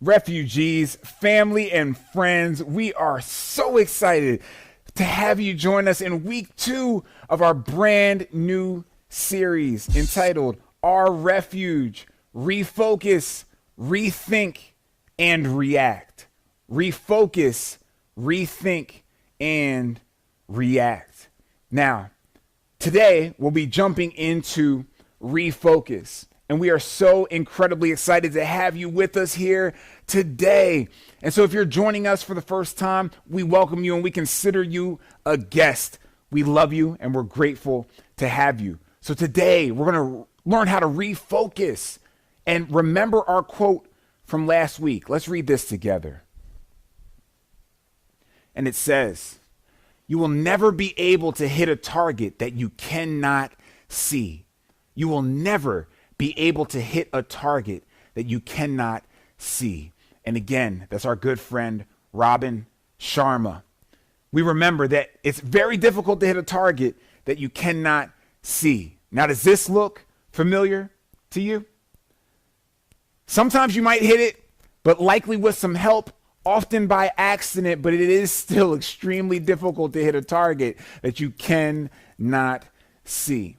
refugees, family, and friends, we are so excited to have you join us in week 2 of our brand new series entitled Our Refuge, Refocus, Rethink, and React. Refocus, rethink, and react. Now, today we'll be jumping into refocus. And we are so incredibly excited to have you with us here today. And so if you're joining us for the first time, we welcome you and we consider you a guest. We love you and we're grateful to have you. So today we're going to learn how to refocus and remember our quote from last week. Let's read this together. And it says, "You will never be able to hit a target that you cannot see." You will never be able to hit a target that you cannot see. And again, that's our good friend, Robin Sharma. We remember that it's very difficult to hit a target that you cannot see. Now, does this look familiar to you? Sometimes you might hit it, but likely with some help, often by accident, but it is still extremely difficult to hit a target that you cannot see.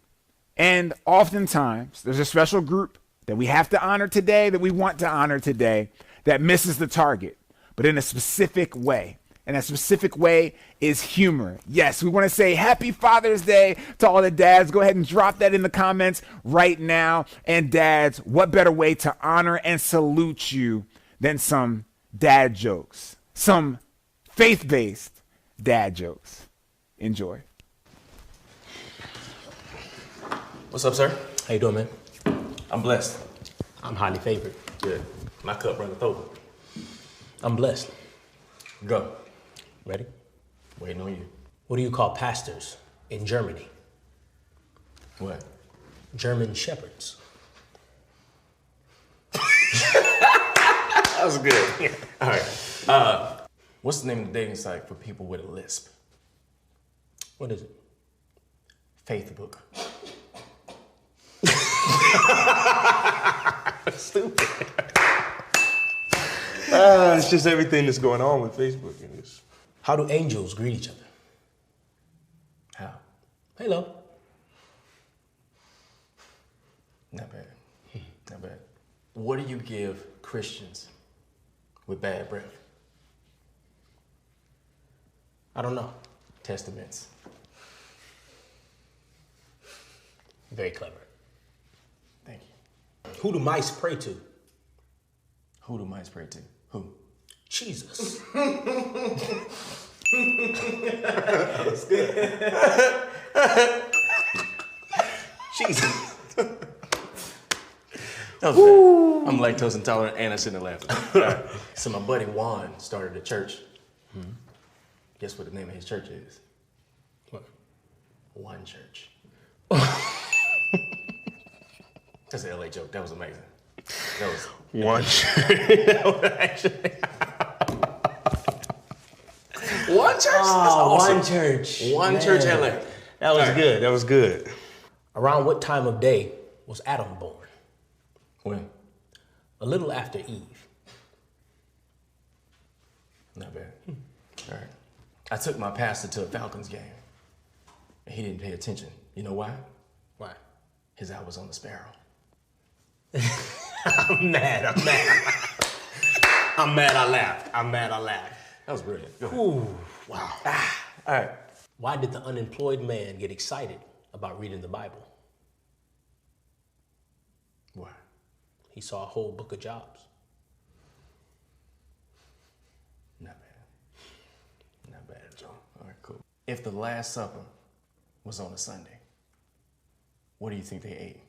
And oftentimes, there's a special group that we have to honor today, that we want to honor today, that misses the target, but in a specific way. And that specific way is humor. Yes, we want to say Happy Father's Day to all the dads. Go ahead and drop that in the comments right now. And dads, what better way to honor and salute you than some dad jokes, some faith-based dad jokes. Enjoy. What's up, sir? How you doing, man? I'm blessed. I'm highly favored. Good. My cup runneth over. I'm blessed. Go. Ready? Waiting on you. What do you call pastors in Germany? What? German shepherds. That was good. All right. What's the name of the dating site for people with a lisp? What is it? Facebook. Stupid. It's just everything that's going on with Facebook. How do angels greet each other? How? Hello. Not bad. Not bad. What do you give Christians with bad breath? I don't know. Testaments. Very clever. Thank you. Who do mice pray to? Who do mice pray to? Who? Jesus. That was good. Jesus. That was bad. I'm lactose intolerant and I shouldn't have laughed. Right. So my buddy Juan started a church. Mm-hmm. Guess what the name of his church is? What? One Church. That's an LA joke. That was amazing. That was One Church. One Church? That's awesome. One Church. One Man. Church LA. That was good. That was good. Around what time of day was Adam born? When? A little after Eve. Not bad. All right. I took my pastor to a Falcons game, and he didn't pay attention. You know why? Why? His eye was on the sparrow. I'm mad. I'm mad I laughed. That was brilliant. Go ahead. Ooh, wow. All right. Why did the unemployed man get excited about reading the Bible? Why? He saw a whole book of jobs. Not bad. Not bad at all. All right, cool. If the Last Supper was on a Sunday, what do you think they ate?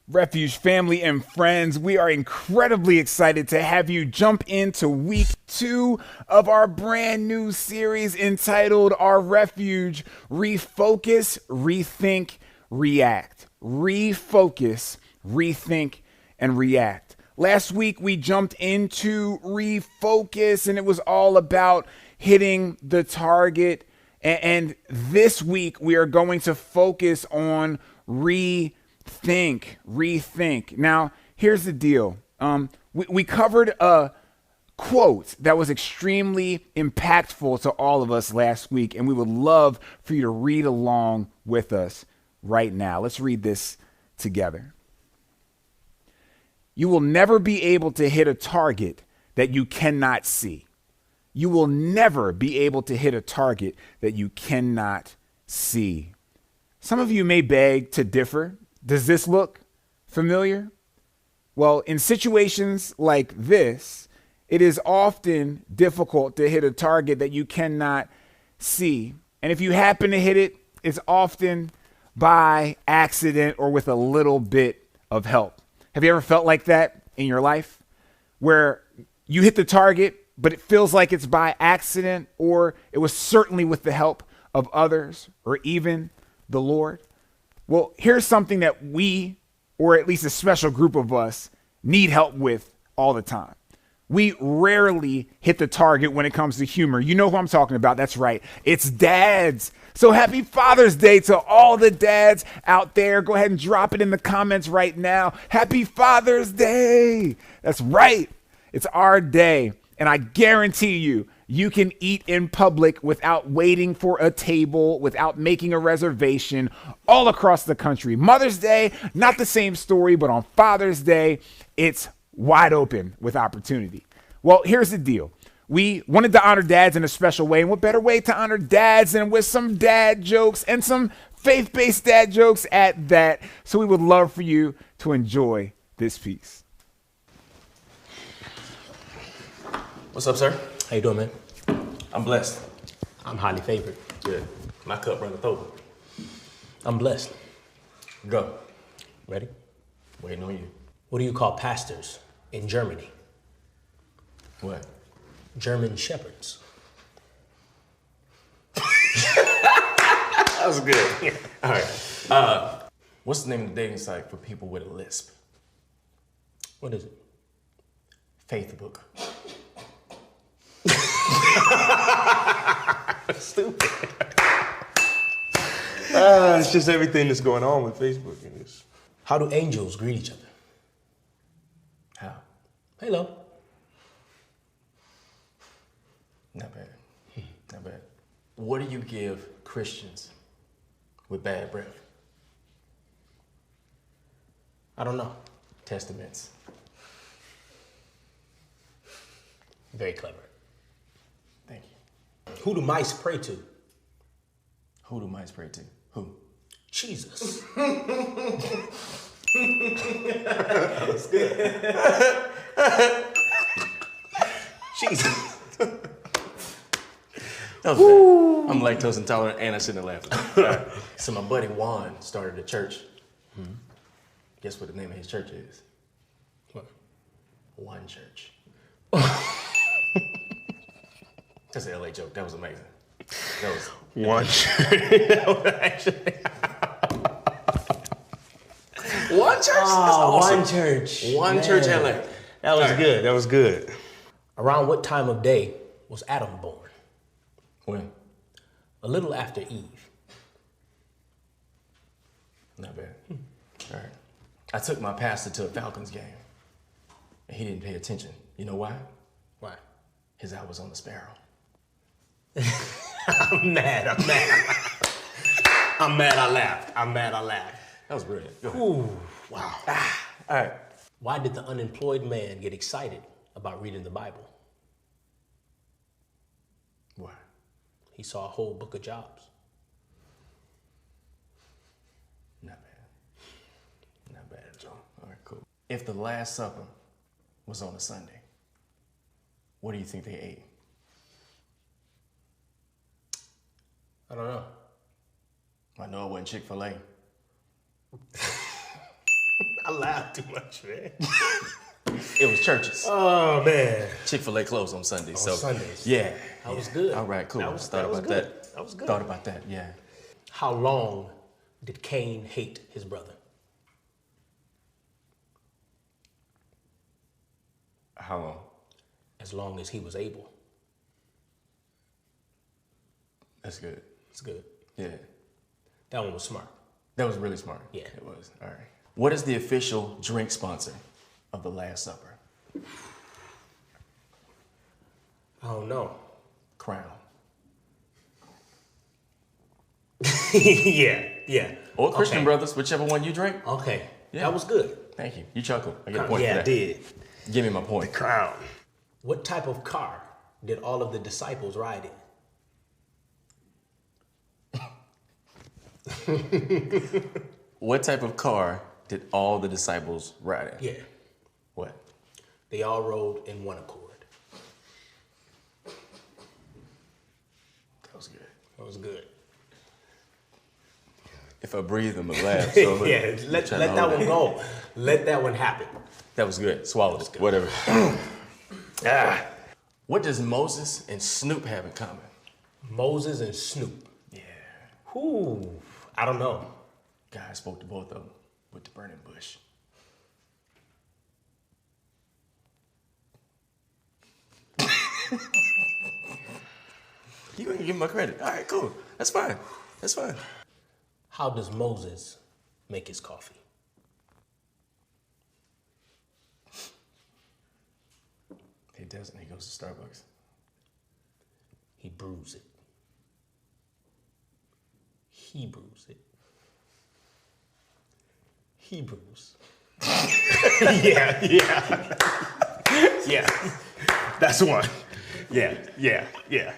Refuge family and friends, we are incredibly excited to have you jump into week 2 of our brand new series entitled Our Refuge, Refocus, Rethink, React. Refocus, rethink, and react. Last week we jumped into refocus and it was all about hitting the target. And this week we are going to focus on rethink. Now, here's the deal. We covered a quote that was extremely impactful to all of us last week, and we would love for you to read along with us right now. Let's read this together. You will never be able to hit a target that you cannot see. You will never be able to hit a target that you cannot see. Some of you may beg to differ. Does this look familiar? Well, in situations like this, it is often difficult to hit a target that you cannot see. And if you happen to hit it, it's often by accident or with a little bit of help. Have you ever felt like that in your life where you hit the target, but it feels like it's by accident, or it was certainly with the help of others or even the Lord? Well, here's something that we, or at least a special group of us, need help with all the time. We rarely hit the target when it comes to humor. You know who I'm talking about. That's right. It's dads. So happy Father's Day to all the dads out there. Go ahead and drop it in the comments right now. Happy Father's Day. That's right. It's our day. And I guarantee you, you can eat in public without waiting for a table, without making a reservation all across the country. Mother's Day, not the same story, but on Father's Day, it's wide open with opportunity. Well, here's the deal. We wanted to honor dads in a special way, and what better way to honor dads than with some dad jokes and some faith-based dad jokes at that. So we would love for you to enjoy this piece. What's up, sir? How you doing, man? I'm blessed. I'm highly favored. Good. My cup runneth over. I'm blessed. Go. Ready? Waiting on you. What do you call pastors in Germany? What? German shepherds. That was good. All right. What's the name of the dating site for people with a lisp? What is it? Facebook. Stupid. It's just everything that's going on with Facebook. How do angels greet each other? How? Hello. Not bad. Not bad. What do you give Christians with bad breath? I don't know. Testaments. Very clever. Thank you. Who do mice pray to? Who do mice pray to? Who? Jesus. That's good. Jesus. That was bad. I'm lactose intolerant and I shouldn't have laughed. All right. So my buddy Juan started a church. Guess what the name of his church is? What? One Church. That's an LA joke. That was amazing. That was One. One Church? That's Oh, awesome. One Church. One Man. Church LA. That was good. That was good. Around what time of day was Adam born? When? A little after Eve. Not bad. All right. I took my pastor to a Falcons game. And he didn't pay attention. You know why? Why? His eye was on the sparrow. I'm mad. I'm mad. I laughed. That was brilliant. Go ahead. Ooh, wow. All right. Why did the unemployed man get excited about reading the Bible? Why? He saw a whole book of jobs. Not bad. Not bad, Joe. All right, cool. If the Last Supper was on a Sunday, what do you think they ate? I don't know. I know it wasn't Chick-fil-A. I laugh too much, man. It was churches. Oh man. Chick-fil-A closed on Sundays. On Sundays. Yeah. That was good. All right, cool. That was Thought about good. that. That was good. Thought about that, yeah. How long did Cain hate his brother? How long? As long as he was able. That's good. It's good. Yeah. That one was smart. That was really smart. Yeah. It was. All right. What is the official drink sponsor of the Last Supper? I don't know. Crown. Yeah. Or Christian Okay. Brothers, whichever one you drink. Okay. Yeah. That was good. Thank you. You chuckle. I get a point Yeah, for I that. did. Give me my point. Crown. What type of car did all of the disciples ride in? What type of car did all the disciples ride in? Yeah. What? They all rode in one accord. That was good. That was good. If I breathe, I'm gonna laugh. So Yeah, let that one go. Let that one happen. That was good. Swallowed it. good. Whatever. What does Moses and Snoop have in common? Moses and Snoop. Yeah. Ooh, I don't know. God spoke to both of them with the burning bush. You gonna give him my credit? All right, cool. That's fine. That's fine. How does Moses make his coffee? He doesn't. He goes to Starbucks. He brews it. He brews it. Hebrews. Yeah. That's one. Yeah. Yes.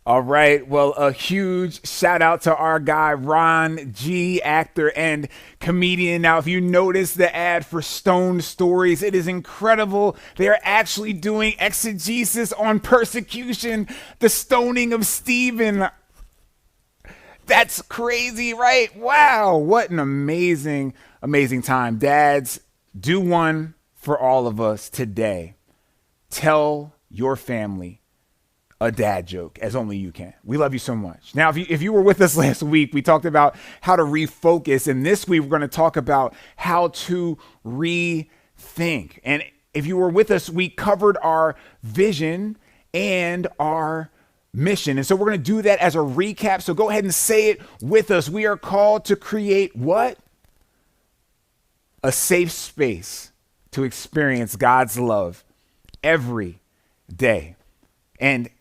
All right. Well, a huge shout out to our guy, Ron G, actor and comedian. Now, if you notice the ad for Stone Stories, it is incredible. They are actually doing exegesis on persecution, the stoning of Stephen. That's crazy, right? Wow. What an amazing, amazing time. Dads, do one for all of us today. Tell your family a dad joke as only you can. We love you so much. Now, if you were with us last week, we talked about how to refocus. And this week, we're going to talk about how to rethink. And if you were with us, we covered our vision and our mission. And so we're going to do that as a recap. So go ahead and say it with us. We are called to create what? A safe space to experience God's love every day. And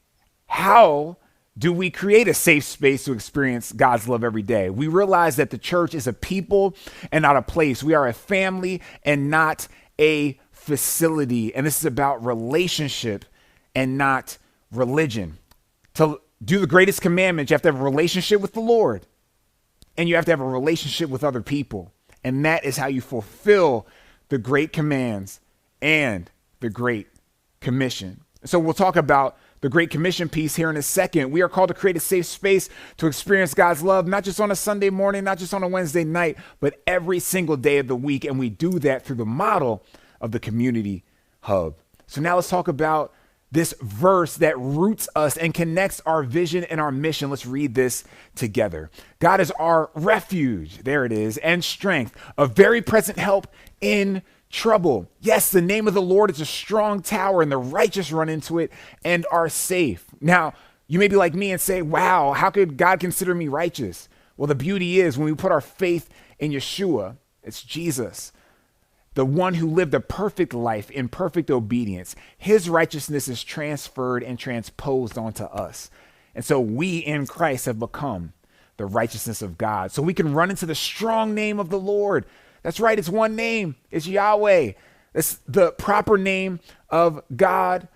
how do we create a safe space to experience God's love every day? We realize that the church is a people and not a place. We are a family and not a facility. And this is about relationship and not religion. To do the greatest commandment, you have to have a relationship with the Lord, and you have to have a relationship with other people. And that is how you fulfill the great commands and the Great Commission. So we'll talk about the Great Commission piece here in a second. We are called to create a safe space to experience God's love, not just on a Sunday morning, not just on a Wednesday night, but every single day of the week. And we do that through the model of the community hub. So now let's talk about this verse that roots us and connects our vision and our mission. Let's read this together. God is our refuge, there it is, and strength, a very present help in trouble. Yes, the name of the Lord is a strong tower, and the righteous run into it and are safe. Now, you may be like me and say, wow, how could God consider me righteous? Well, the beauty is when we put our faith in Yeshua, it's Jesus, the one who lived a perfect life in perfect obedience. His righteousness is transferred and transposed onto us. And so we in Christ have become the righteousness of God. So we can run into the strong name of the Lord. That's right. It's one name. It's Yahweh. That's the proper name of God.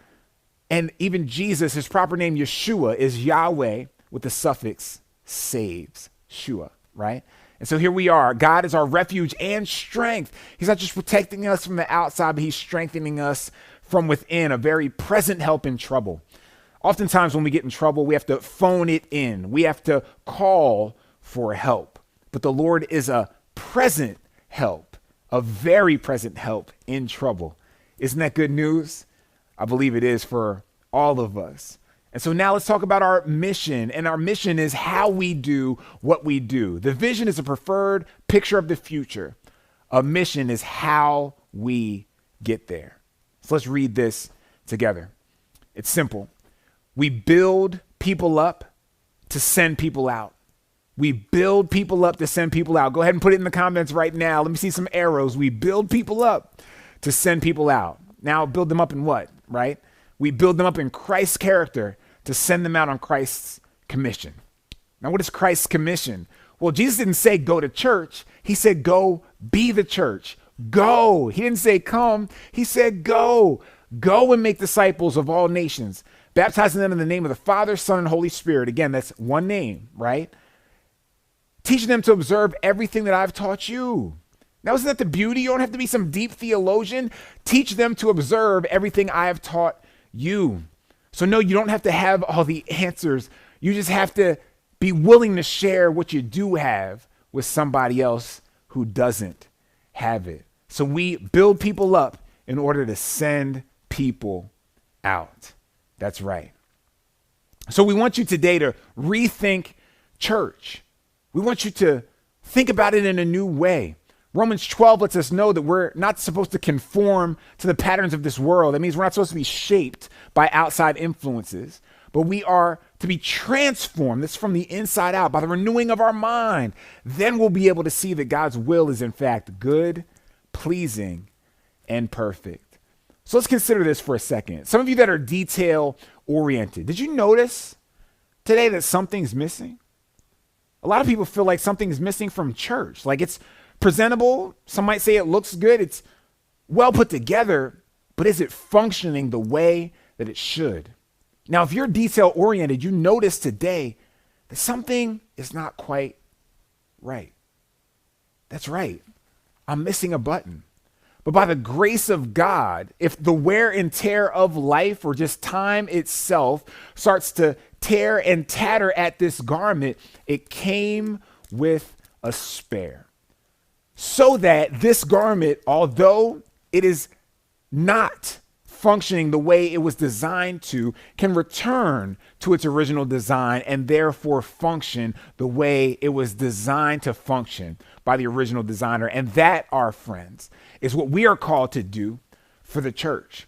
And even Jesus, his proper name, Yeshua, is Yahweh with the suffix saves, Shua, right? And so here we are. God is our refuge and strength. He's not just protecting us from the outside, but he's strengthening us from within, a very present help in trouble. Oftentimes when we get in trouble, we have to phone it in. We have to call for help. But the Lord is a present help, a very present help in trouble. Isn't that good news? I believe it is for all of us. And so now let's talk about our mission. And our mission is how we do what we do. The vision is a preferred picture of the future. A mission is how we get there. So let's read this together. It's simple. We build people up to send people out. We build people up to send people out. Go ahead and put it in the comments right now. Let me see some arrows. We build people up to send people out. Now, build them up in what, right? We build them up in Christ's character to send them out on Christ's commission. Now, what is Christ's commission? Well, Jesus didn't say go to church. He said go be the church. Go. He didn't say come. He said go. Go and make disciples of all nations, baptizing them in the name of the Father, Son, and Holy Spirit. Again, that's one name, right? Teaching them to observe everything that I've taught you. Now, isn't that the beauty? You don't have to be some deep theologian. Teach them to observe everything I have taught you. So no, you don't have to have all the answers. You just have to be willing to share what you do have with somebody else who doesn't have it. So we build people up in order to send people out. That's right. So we want you today to rethink church. We want you to think about it in a new way. Romans 12 lets us know that we're not supposed to conform to the patterns of this world. That means we're not supposed to be shaped by outside influences, but we are to be transformed. This from the inside out by the renewing of our mind. Then we'll be able to see that God's will is in fact good, pleasing, and perfect. So let's consider this for a second. Some of you that are detail oriented, did you notice today that something's missing? A lot of people feel like something's missing from church. Like it's presentable. Some might say it looks good. It's well put together, but is it functioning the way that it should? Now, if you're detail oriented, you notice today that something is not quite right. That's right. I'm missing a button. But by the grace of God, if the wear and tear of life or just time itself starts to tear and tatter at this garment, it came with a spare. So that this garment, although it is not functioning the way it was designed to, can return to its original design and therefore function the way it was designed to function by the original designer. And that, our friends, is what we are called to do for the church.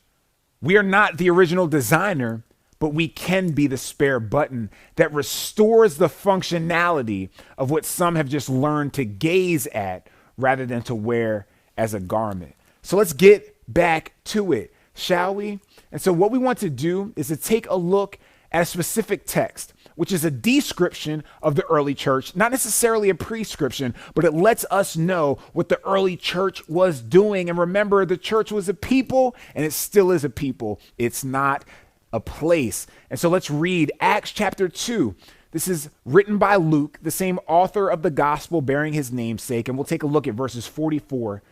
We are not the original designer, but we can be the spare button that restores the functionality of what some have just learned to gaze at rather than to wear as a garment. So let's get back to it, shall we? And so what we want to do is to take a look at a specific text, which is a description of the early church, not necessarily a prescription, but it lets us know what the early church was doing. And remember, the church was a people, and it still is a people. It's not a place. And so let's read Acts chapter 2. This is written by Luke, the same author of the gospel bearing his namesake. And we'll take a look at verses 44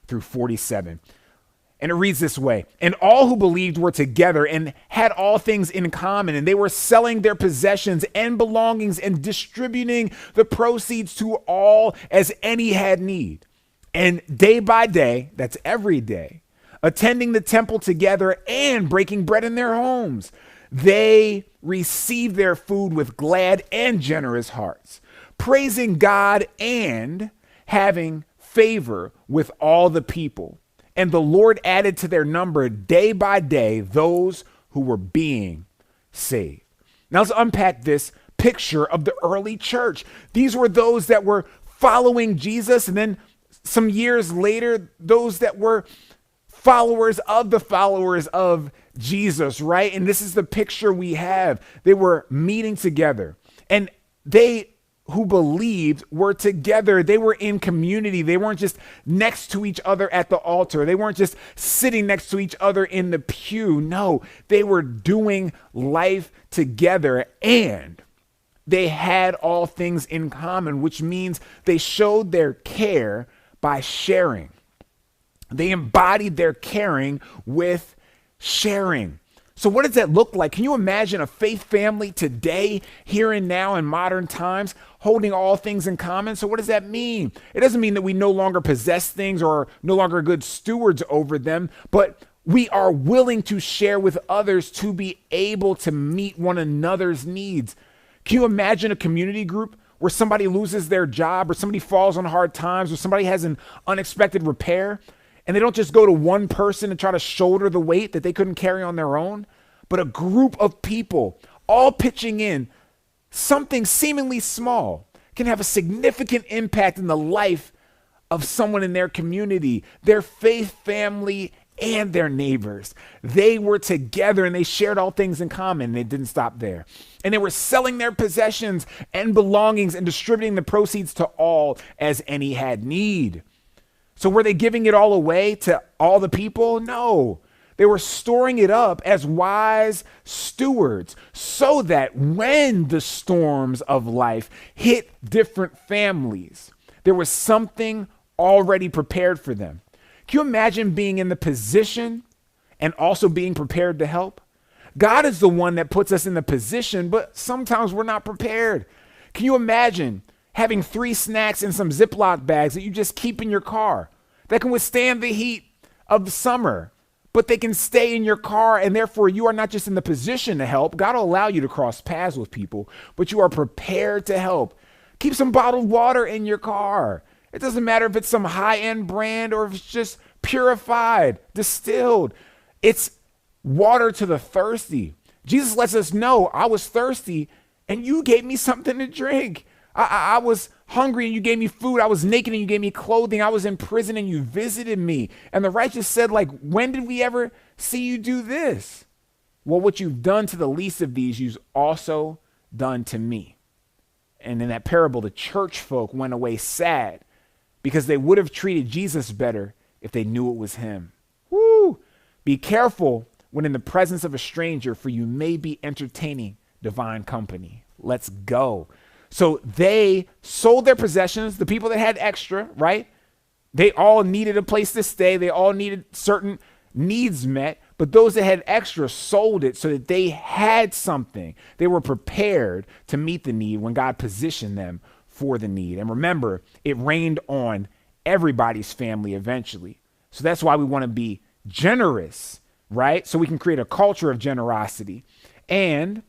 through 47. And it reads this way: and all who believed were together and had all things in common, and they were selling their possessions and belongings and distributing the proceeds to all as any had need. And day by day, that's every day, attending the temple together and breaking bread in their homes, they received their food with glad and generous hearts, praising God and having favor with all the people. And the Lord added to their number day by day those who were being saved. Now let's unpack this picture of the early church. These were those that were following Jesus, and then some years later, those that were followers of Jesus, right? And this is the picture we have. They were meeting together, and they who believed were together. They were in community. They weren't just next to each other at the altar. They weren't just sitting next to each other in the pew. No, they were doing life together, and they had all things in common, which means they showed their care by sharing. They embodied their caring with sharing. So what does that look like? Can you imagine a faith family today, here and now in modern times, holding all things in common? So what does that mean? It doesn't mean that we no longer possess things or are no longer good stewards over them, but we are willing to share with others to be able to meet one another's needs. Can you imagine a community group where somebody loses their job or somebody falls on hard times or somebody has an unexpected repair? And they don't just go to one person and try to shoulder the weight that they couldn't carry on their own, but a group of people all pitching in. Something seemingly small can have a significant impact in the life of someone in their community, their faith family, and their neighbors. They were together and they shared all things in common, and it didn't stop there. And they were selling their possessions and belongings and distributing the proceeds to all as any had need. So were they giving it all away to all the people? No. They were storing it up as wise stewards so that when the storms of life hit different families, there was something already prepared for them. Can you imagine being in the position and also being prepared to help? God is the one that puts us in the position, but sometimes we're not prepared. Can you imagine having 3 snacks in some Ziploc bags that you just keep in your car that can withstand the heat of the summer, but they can stay in your car, and therefore you are not just in the position to help. God will allow you to cross paths with people, but you are prepared to help. Keep some bottled water in your car. It doesn't matter if it's some high-end brand or if it's just purified, distilled. It's water to the thirsty. Jesus lets us know, I was thirsty and you gave me something to drink. I was hungry and you gave me food. I was naked and you gave me clothing. I was in prison and you visited me. And the righteous said, like, when did we ever see you do this? Well, what you've done to the least of these, you've also done to me. And in that parable, the church folk went away sad because they would have treated Jesus better if they knew it was him. Woo! Be careful when in the presence of a stranger, for you may be entertaining divine company. Let's go. So they sold their possessions, the people that had extra, right? They all needed a place to stay. They all needed certain needs met, but those that had extra sold it so that they had something. They were prepared to meet the need when God positioned them for the need. And remember, it rained on everybody's family eventually. So that's why we want to be generous, right? So we can create a culture of generosity. And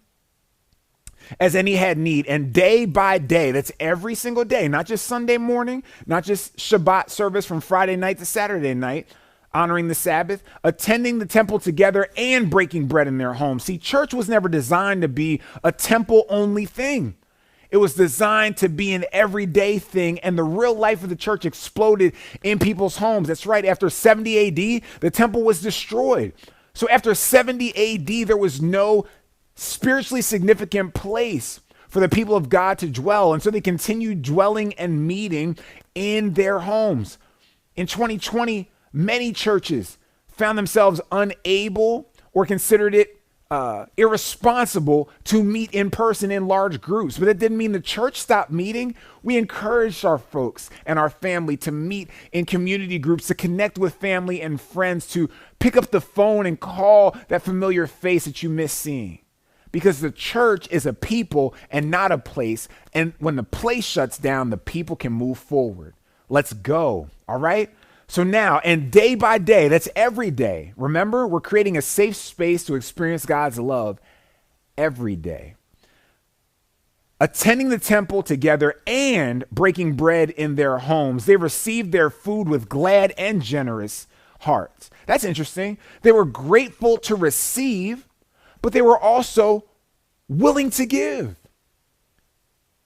as any had need, and day by day, that's every single day, not just Sunday morning, not just Shabbat service from Friday night to Saturday night, honoring the Sabbath, attending the temple together and breaking bread in their homes. See, church was never designed to be a temple-only thing. It was designed to be an everyday thing, and the real life of the church exploded in people's homes. That's right, after 70 AD, the temple was destroyed. So after 70 AD, there was no spiritually significant place for the people of God to dwell. And so they continued dwelling and meeting in their homes. In 2020, many churches found themselves unable or considered it irresponsible to meet in person in large groups. But that didn't mean the church stopped meeting. We encouraged our folks and our family to meet in community groups, to connect with family and friends, to pick up the phone and call that familiar face that you miss seeing. Because the church is a people and not a place. And when the place shuts down, the people can move forward. Let's go. All right. So now, and day by day, that's every day. Remember, we're creating a safe space to experience God's love every day. Attending the temple together and breaking bread in their homes, they received their food with glad and generous hearts. That's interesting. They were grateful to receive, but they were also willing to give.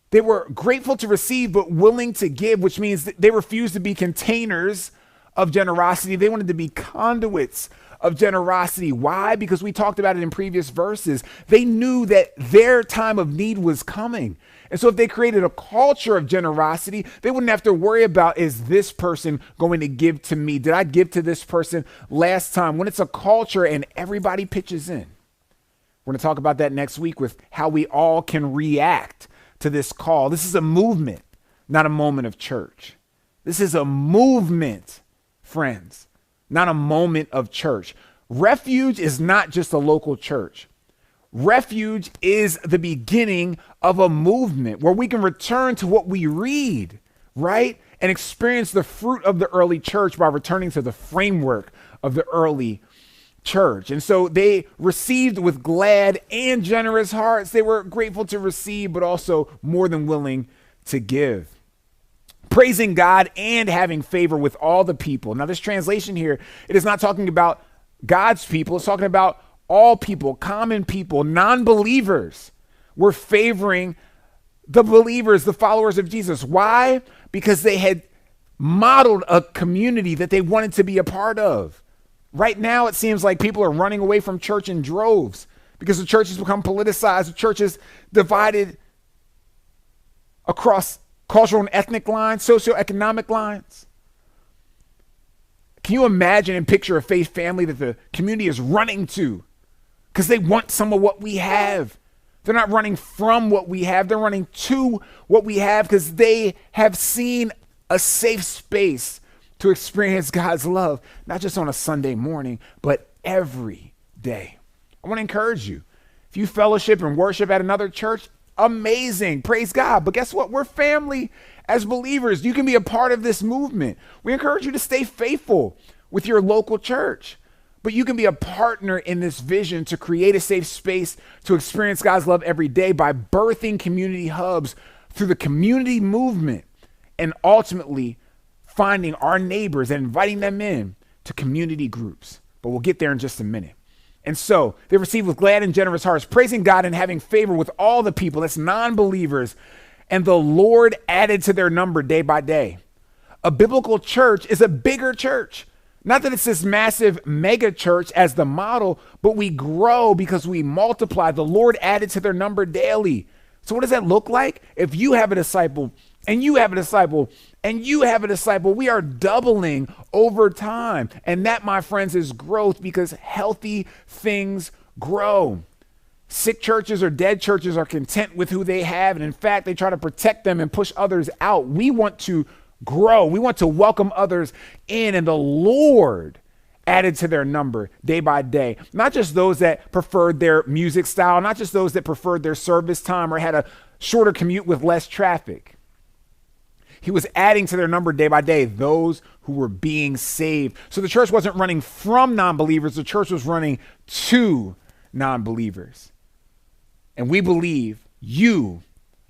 They were grateful to receive, but willing to give, which means that they refused to be containers of generosity. They wanted to be conduits of generosity. Why? Because we talked about it in previous verses. They knew that their time of need was coming. And so if they created a culture of generosity, they wouldn't have to worry about, is this person going to give to me? Did I give to this person last time? When it's a culture and everybody pitches in. We're going to talk about that next week with how we all can react to this call. This is a movement, not a moment of church. This is a movement, friends, not a moment of church. Refuge is not just a local church. Refuge is the beginning of a movement where we can return to what we read, right? And experience the fruit of the early church by returning to the framework of the early church. And so they received with glad and generous hearts. They were grateful to receive, but also more than willing to give. Praising God and having favor with all the people. Now, this translation here, it is not talking about God's people. It's talking about all people, common people, non-believers. We're favoring the believers, the followers of Jesus. Why? Because they had modeled a community that they wanted to be a part of. Right now, it seems like people are running away from church in droves because the church has become politicized. The church is divided across cultural and ethnic lines, socioeconomic lines. Can you imagine and picture a faith family that the community is running to because they want some of what we have? They're not running from what we have. They're running to what we have because they have seen a safe space to experience God's love, not just on a Sunday morning, but every day. I want to encourage you. If you fellowship and worship at another church, amazing. Praise God. But guess what? We're family as believers. You can be a part of this movement. We encourage you to stay faithful with your local church. But you can be a partner in this vision to create a safe space to experience God's love every day by birthing community hubs through the community movement and ultimately finding our neighbors and inviting them in to community groups. But we'll get there in just a minute. And so they received with glad and generous hearts, praising God and having favor with all the people, that's non-believers. And the Lord added to their number day by day. A biblical church is a bigger church. Not that it's this massive mega church as the model, but we grow because we multiply. The Lord added to their number daily. So what does that look like? If you have a disciple and you have a disciple and you have a disciple, we are doubling over time. And that, my friends, is growth because healthy things grow. Sick churches or dead churches are content with who they have. And in fact, they try to protect them and push others out. We want to grow. We want to welcome others in, and the Lord added to their number day by day. Not just those that preferred their music style, not just those that preferred their service time or had a shorter commute with less traffic. He was adding to their number day by day those who were being saved. So the church wasn't running from non-believers. The church was running to non-believers. And we believe you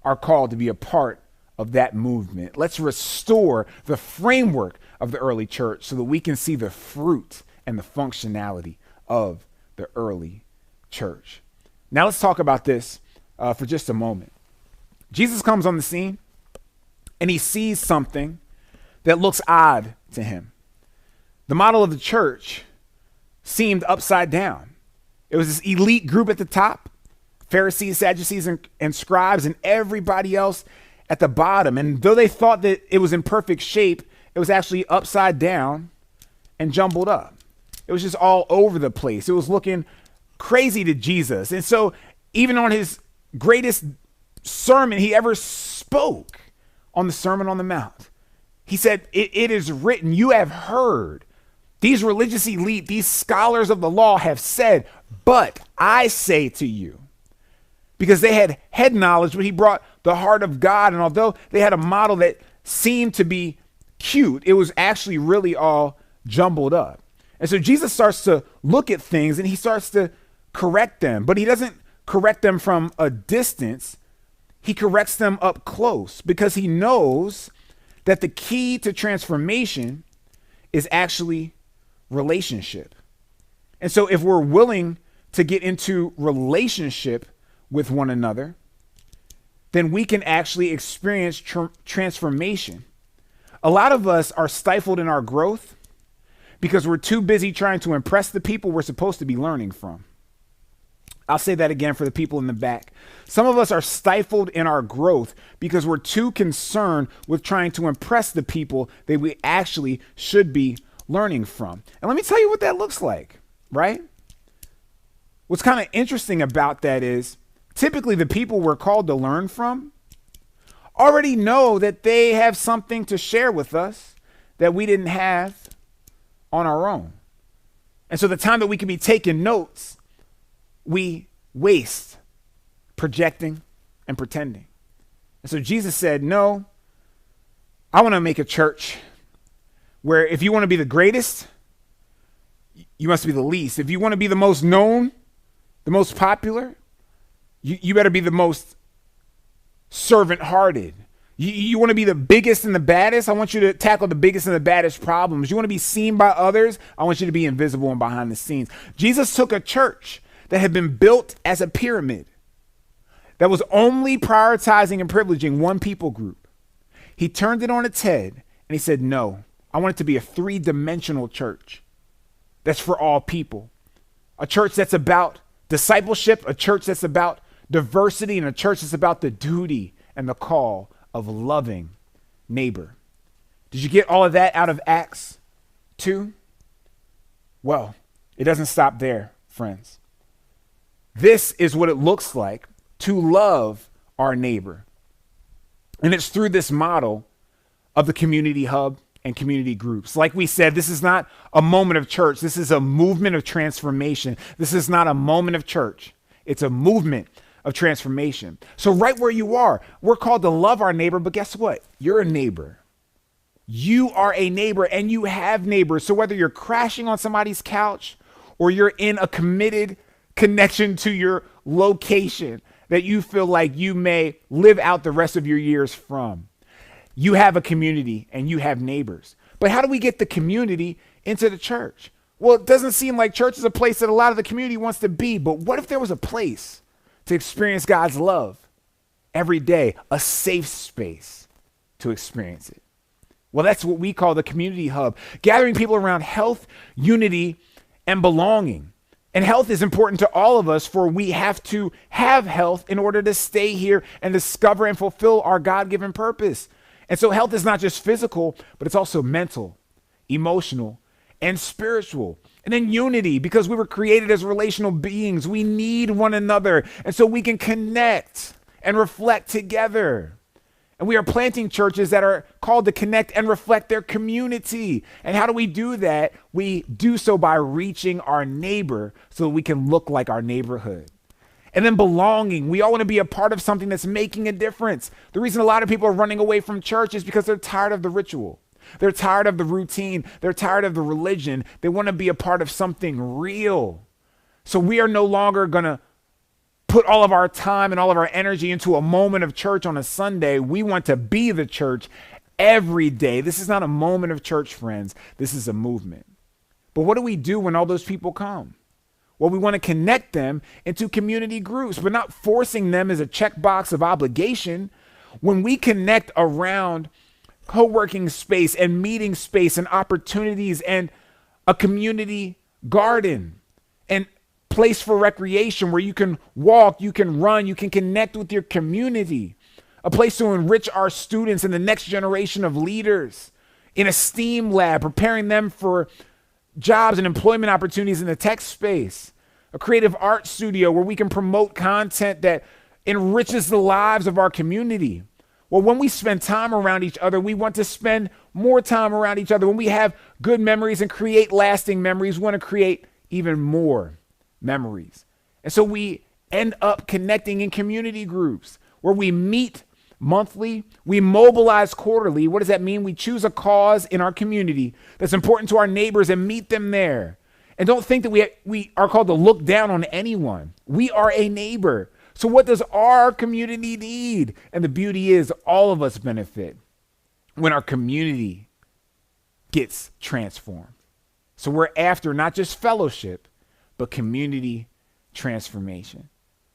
are called to be a part of that movement. Let's restore the framework of the early church so that we can see the fruit and the functionality of the early church. Now let's talk about this for just a moment. Jesus comes on the scene and he sees something that looks odd to him. The model of the church seemed upside down. It was this elite group at the top, Pharisees, Sadducees, and scribes, and everybody else at the bottom. And though they thought that it was in perfect shape, it was actually upside down and jumbled up. It was just all over the place. It was looking crazy to Jesus. And so even on his greatest sermon he ever spoke, on the Sermon on the Mount, he said, it is written, you have heard. These religious elite, these scholars of the law have said, but I say to you. Because they had head knowledge, but he brought the heart of God. And although they had a model that seemed to be cute, it was actually really all jumbled up. And so Jesus starts to look at things and he starts to correct them, but he doesn't correct them from a distance. He corrects them up close because he knows that the key to transformation is actually relationship. And so if we're willing to get into relationship with one another, then we can actually experience transformation. A lot of us are stifled in our growth because we're too busy trying to impress the people we're supposed to be learning from. I'll say that again for the people in the back. Some of us are stifled in our growth because we're too concerned with trying to impress the people that we actually should be learning from. And let me tell you what that looks like, right? What's kind of interesting about that is typically the people we're called to learn from already know that they have something to share with us that we didn't have on our own. And so the time that we can be taking notes, we waste projecting and pretending. And so Jesus said, no, I want to make a church where if you want to be the greatest, you must be the least. If you want to be the most known, the most popular, you better be the most servant-hearted. You want to be the biggest and the baddest? I want you to tackle the biggest and the baddest problems. You want to be seen by others? I want you to be invisible and behind the scenes. Jesus took a church that had been built as a pyramid that was only prioritizing and privileging one people group. He turned it on its head and he said, no, I want it to be a three-dimensional church that's for all people. A church that's about discipleship, a church that's about diversity, and a church that's about the duty and the call of loving neighbor. Did you get all of that out of Acts 2? Well, it doesn't stop there, friends. This is what it looks like to love our neighbor. And it's through this model of the community hub and community groups. Like we said, this is not a moment of church. This is a movement of transformation. This is not a moment of church. It's a movement of transformation. So right where you are, we're called to love our neighbor, but guess what? You're a neighbor. You are a neighbor and you have neighbors. So whether you're crashing on somebody's couch or you're in a committed connection to your location that you feel like you may live out the rest of your years from, you have a community and you have neighbors. But how do we get the community into the church? Well, it doesn't seem like church is a place that a lot of the community wants to be, but what if there was a place to experience God's love every day, a safe space to experience it? Well, that's what we call the community hub, gathering people around health, unity, and belonging. And health is important to all of us, for we have to have health in order to stay here and discover and fulfill our God-given purpose. And so health is not just physical, but it's also mental, emotional, and spiritual. And then unity, because we were created as relational beings. We need one another. And so we can connect and reflect together. And we are planting churches that are called to connect and reflect their community. And how do we do that? We do so by reaching our neighbor so that we can look like our neighborhood. And then belonging. We all want to be a part of something that's making a difference. The reason a lot of people are running away from church is because they're tired of the ritual. They're tired of the routine. They're tired of the religion. They want to be a part of something real. So we are no longer going to put all of our time and all of our energy into a moment of church on a Sunday. We want to be the church every day. This is not a moment of church, friends. This is a movement. But what do we do when all those people come? Well, we want to connect them into community groups, but not forcing them as a checkbox of obligation. When we connect around co-working space and meeting space and opportunities and a community garden and place for recreation where you can walk, you can run, you can connect with your community, a place to enrich our students and the next generation of leaders, in a STEAM lab, preparing them for jobs and employment opportunities in the tech space, a creative art studio where we can promote content that enriches the lives of our community. Well, when we spend time around each other, we want to spend more time around each other. When we have good memories and create lasting memories, we want to create even more memories. And so we end up connecting in community groups where we meet monthly, we mobilize quarterly. What does that mean? We choose a cause in our community that's important to our neighbors and meet them there. And don't think that we are called to look down on anyone. We are a neighbor. So what does our community need? And the beauty is all of us benefit when our community gets transformed. So we're after not just fellowship, but community transformation.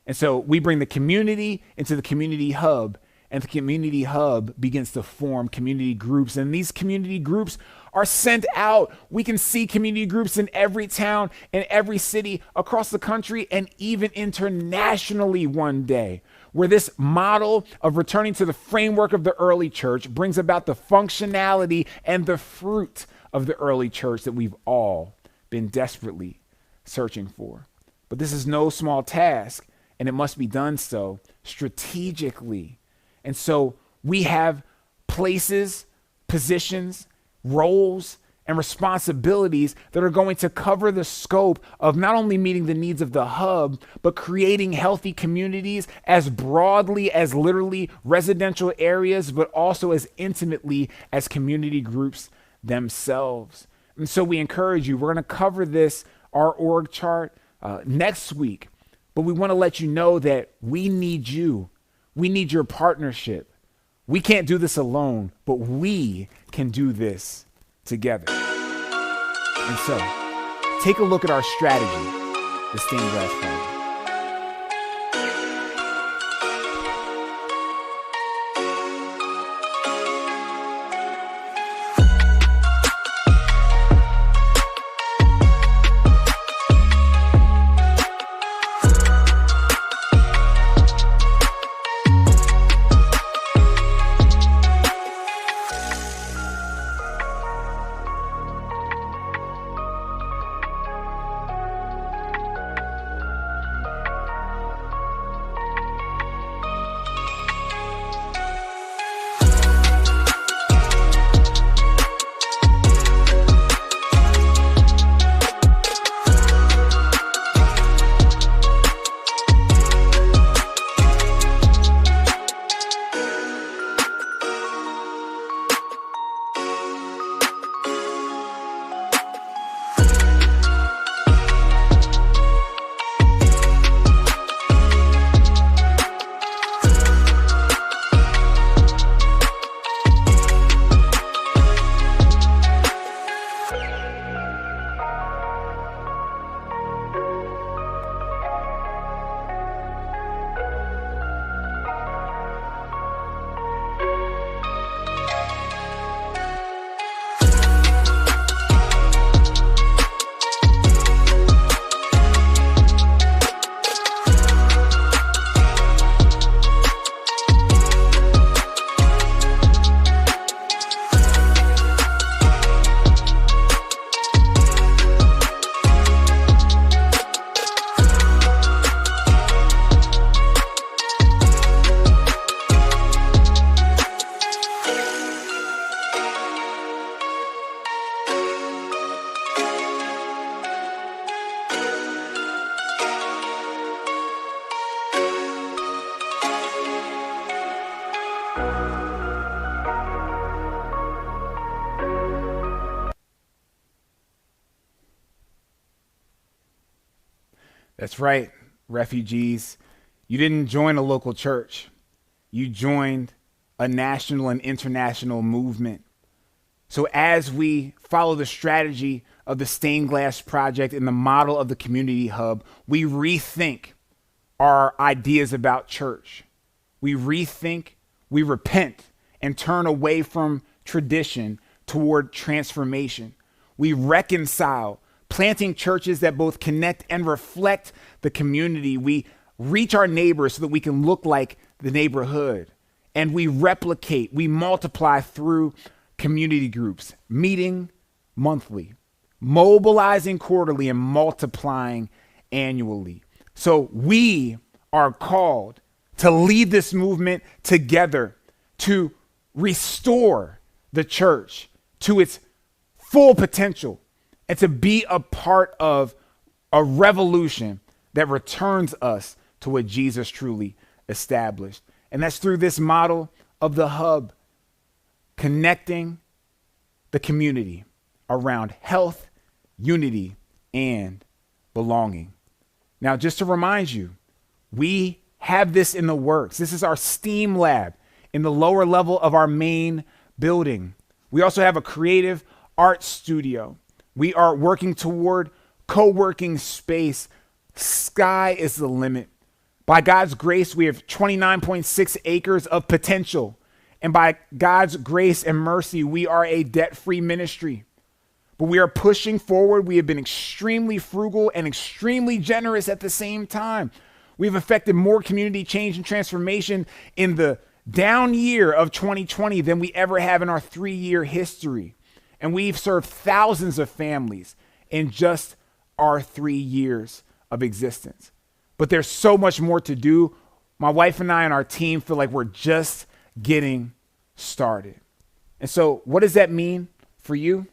And so we bring the community into the community hub, and the community hub begins to form community groups. And these community groups are sent out. We can see community groups in every town and every city across the country and even internationally one day, where this model of returning to the framework of the early church brings about the functionality and the fruit of the early church that we've all been desperately searching for. But this is no small task, and it must be done so strategically. And so we have places, positions, roles, and responsibilities that are going to cover the scope of not only meeting the needs of the hub, but creating healthy communities as broadly as literally residential areas, but also as intimately as community groups themselves. And so we encourage you, we're going to cover this, our org chart, next week, but we want to let you know that we need you. We need your partnership. We can't do this alone, but we can do this together. And so, take a look at our strategy, the Stained Glass Project. That's right, refugees. You didn't join a local church. You joined a national and international movement. So as we follow the strategy of the Stained Glass Project and the model of the community hub, we rethink our ideas about church. We rethink, we repent, and turn away from tradition toward transformation. We reconcile, planting churches that both connect and reflect the community. We reach our neighbors so that we can look like the neighborhood. And we replicate, we multiply through community groups, meeting monthly, mobilizing quarterly, and multiplying annually. So we are called to lead this movement together, to restore the church to its full potential, and to be a part of a revolution that returns us to what Jesus truly established. And that's through this model of the hub, connecting the community around health, unity, and belonging. Now, just to remind you, we have this in the works. This is our STEAM lab in the lower level of our main building. We also have a creative art studio. We are working toward co-working space. Sky is the limit. By God's grace, we have 29.6 acres of potential. And by God's grace and mercy, we are a debt-free ministry. But we are pushing forward. We have been extremely frugal and extremely generous at the same time. We've affected more community change and transformation in the down year of 2020 than we ever have in our 3-year history. And we've served thousands of families in just our 3 years of existence. But there's so much more to do. My wife and I and our team feel like we're just getting started. And so what does that mean for you?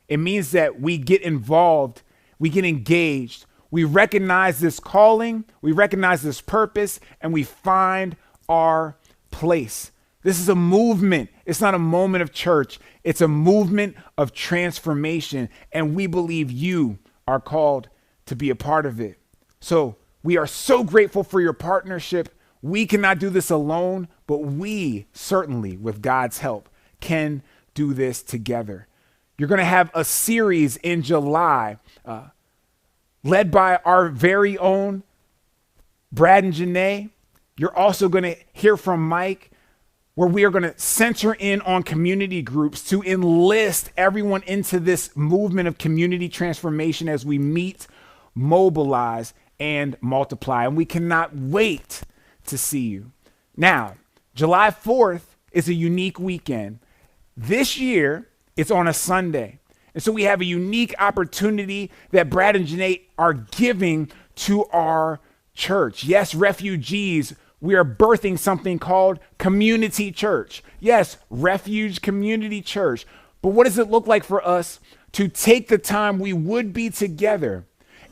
It means that we get involved, we get engaged, we recognize this calling, we recognize this purpose, and we find our place. This is a movement. It's not a moment of church. It's a movement of transformation, and we believe you are called to be a part of it. So we are so grateful for your partnership. We cannot do this alone, but we certainly, with God's help, can do this together. You're going to have a series in July led by our very own Brad and Janae. You're also going to hear from Mike, where we are going to center in on community groups to enlist everyone into this movement of community transformation as we meet, mobilize, and multiply. And we cannot wait to see you. Now, July 4th is a unique weekend. This year, it's on a Sunday. And so we have a unique opportunity that Brad and Janae are giving to our church. Yes, refugees, we are birthing something called community church. Yes, Refuge Community Church. But what does it look like for us to take the time we would be together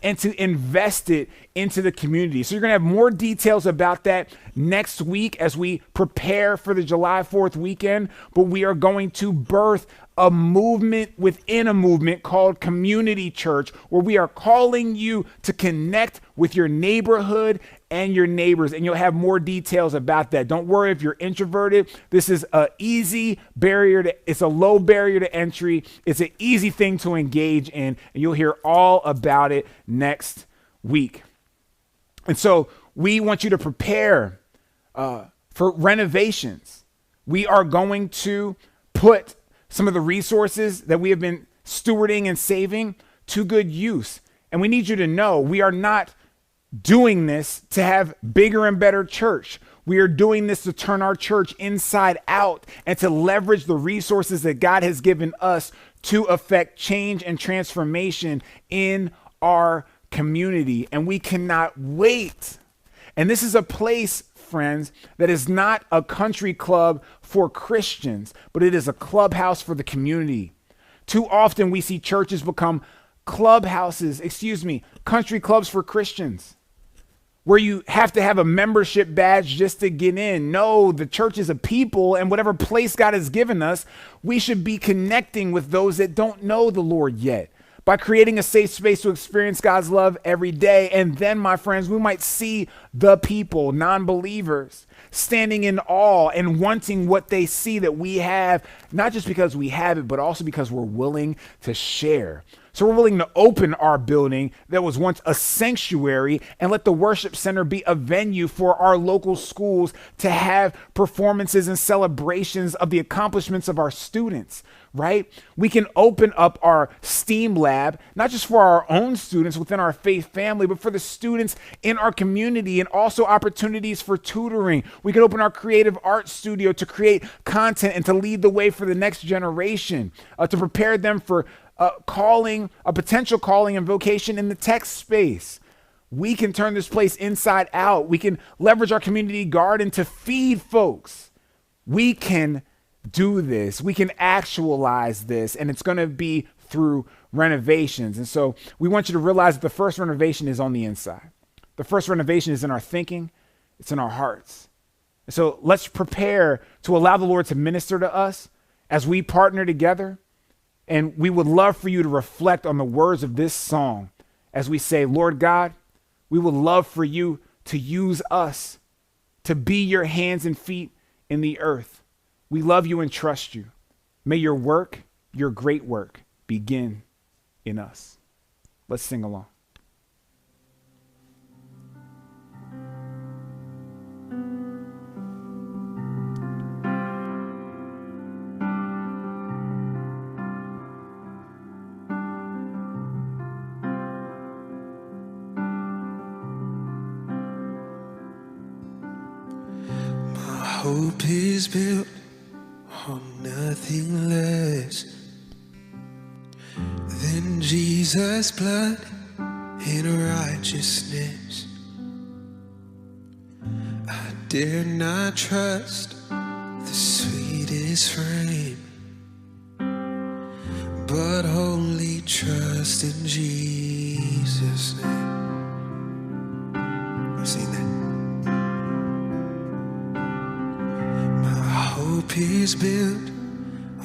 and to invest it into the community? So you're going to have more details about that next week as we prepare for the July 4th weekend. But we are going to birth a movement within a movement called Community Church, where we are calling you to connect with your neighborhood and your neighbors. And you'll have more details about that. Don't worry if you're introverted. This is a easy barrier it's a low barrier to entry. It's an easy thing to engage in, and you'll hear all about it next week. And so we want you to prepare for renovations. We are going to put some of the resources that we have been stewarding and saving to good use. And we need you to know we are not doing this to have bigger and better church. We are doing this to turn our church inside out and to leverage the resources that God has given us to affect change and transformation in our community. And we cannot wait. And this is a place, friends, that is not a country club for Christians, but it is a clubhouse for the community. Too often we see churches become country clubs for Christians, where you have to have a membership badge just to get in. No, the church is a people, and whatever place God has given us, we should be connecting with those that don't know the Lord yet, by creating a safe space to experience God's love every day. And then, my friends, we might see the people, non-believers, standing in awe and wanting what they see that we have, not just because we have it, but also because we're willing to share. So we're willing to open our building that was once a sanctuary and let the worship center be a venue for our local schools to have performances and celebrations of the accomplishments of our students, right? We can open up our STEAM lab, not just for our own students within our faith family, but for the students in our community, and also opportunities for tutoring. We can open our creative art studio to create content and to lead the way for the next generation, to prepare them for a potential calling and vocation in the tech space. We can turn this place inside out. We can leverage our community garden to feed folks. We can do this. We can actualize this, and it's going to be through renovations. And so we want you to realize that the first renovation is on the inside. The first renovation is in our thinking. It's in our hearts. And so let's prepare to allow the Lord to minister to us as we partner together. And we would love for you to reflect on the words of this song as we say, Lord God, we would love for you to use us to be your hands and feet in the earth. We love you and trust you. May your work, your great work, begin in us. Let's sing along. Hope is built on nothing less than Jesus' blood and righteousness. I dare not trust the sweetest frame, but wholly trust in Jesus' name. I've seen that. My hope is built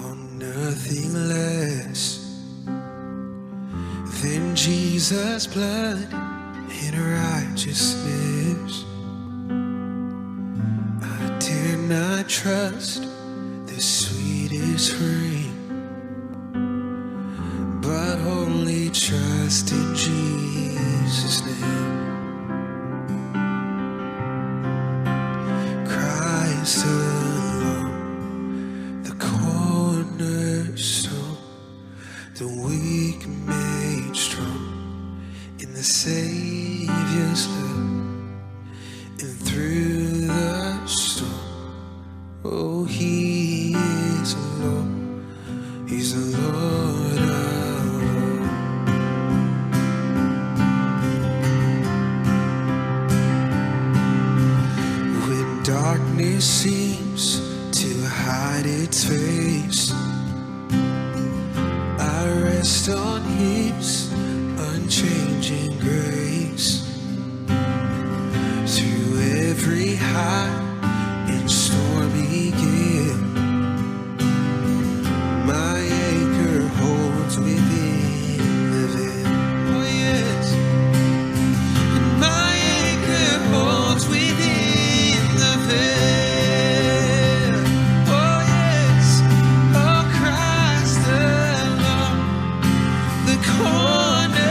on nothing less than Jesus' blood and righteousness. I dare not trust the sweetest frame, but only trust in Jesus' name. Christ alone, the cornerstone, the weak made strong in the Savior's love, and through the storm, oh, He is Lord, He's the Lord of all. When darkness seems to hide its face, I rest on His unchanging grace. Through every high and stormy gale, my anchor holds within the veil. Oh yes, and my anchor holds within the veil. Oh yes, oh Christ alone, the cornerstone,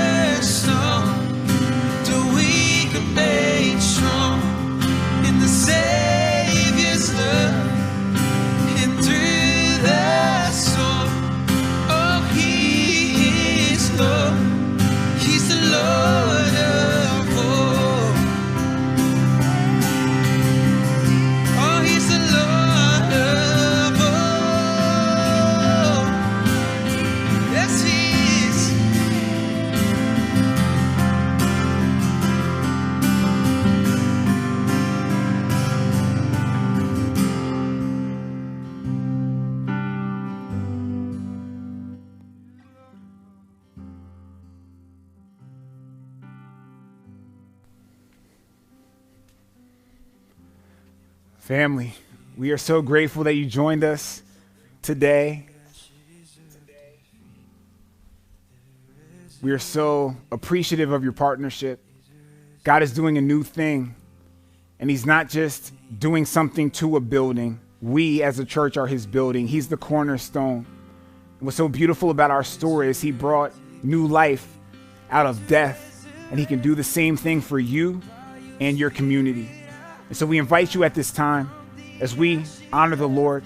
the weak are made strong in the Savior's love, and through the storm, oh, He is Lord, He's the Lord of all. Oh, He's the Lord of all. Yes, He is. Family, we are so grateful that you joined us today. We are so appreciative of your partnership. God is doing a new thing, and He's not just doing something to a building. We as a church are His building. He's the cornerstone. And what's so beautiful about our story is He brought new life out of death, and He can do the same thing for you and your community. And so we invite you at this time, as we honor the Lord,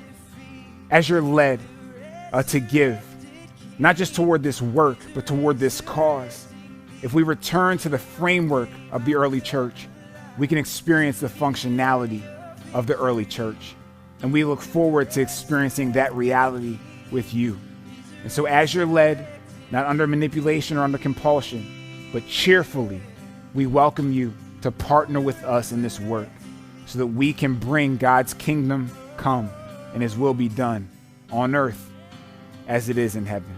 as you're led to give, not just toward this work, but toward this cause. If we return to the framework of the early church, we can experience the functionality of the early church. And we look forward to experiencing that reality with you. And so as you're led, not under manipulation or under compulsion, but cheerfully, we welcome you to partner with us in this work, so that we can bring God's kingdom come and His will be done on earth as it is in heaven.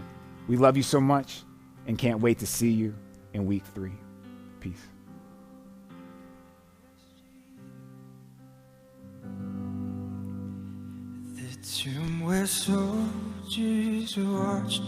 We love you so much and can't wait to see you in week 3. Peace. The tomb where soldiers watched